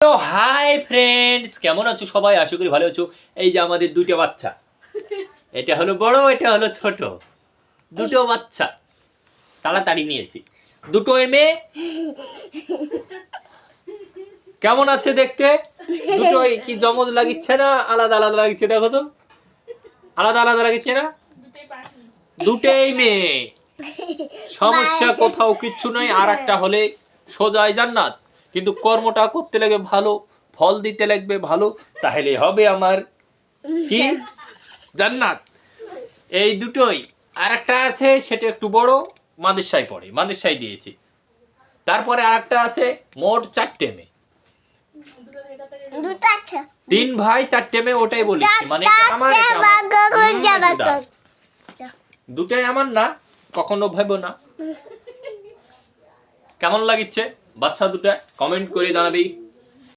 তো hi friends, কেমন আছো সবাই? আশা করি ভালো আছো। এই যে আমাদের দুটো বাচ্চা, এটা হলো বড়, এটা হলো ছোট। দুটো বাচ্চা তাড়াতাড়ি নিয়েছি, দুটো মেয়ে। কেমন আছে দেখতে? দুটোই কি জমজ লাগিচ্ছে না আলাদা আলাদা লাগিচ্ছে? দেখো তো, আলাদা আলাদা লাগিচ্ছে না? দুটোই মেয়ে, সমস্যা কোথাও কিচ্ছু নাই। আর একটা হলে সোজাই জান্নাত, কিন্তু কর্মটা করতে লাগবে ভালো, ফল দিতে লাগবে ভালো, তাহলে হবে আমার কি জান্নাত। এই দুটোই। আর একটা আছে, সেটা একটু বড়, মাদ্রাসায় পড়ে, মাদ্রাসায় দিয়েছি। তারপরে আর একটা আছে, মোট 4টে মেয়ে। 3 ভাই 4টে মেয়ে, ওটাই বলেছি। মানে আমার দুটাই আমার না, কখনো ভাবো না। কেমন লাগিচ্ছে বাচ্চা দুটা? কমেন্ট করে জানাবি।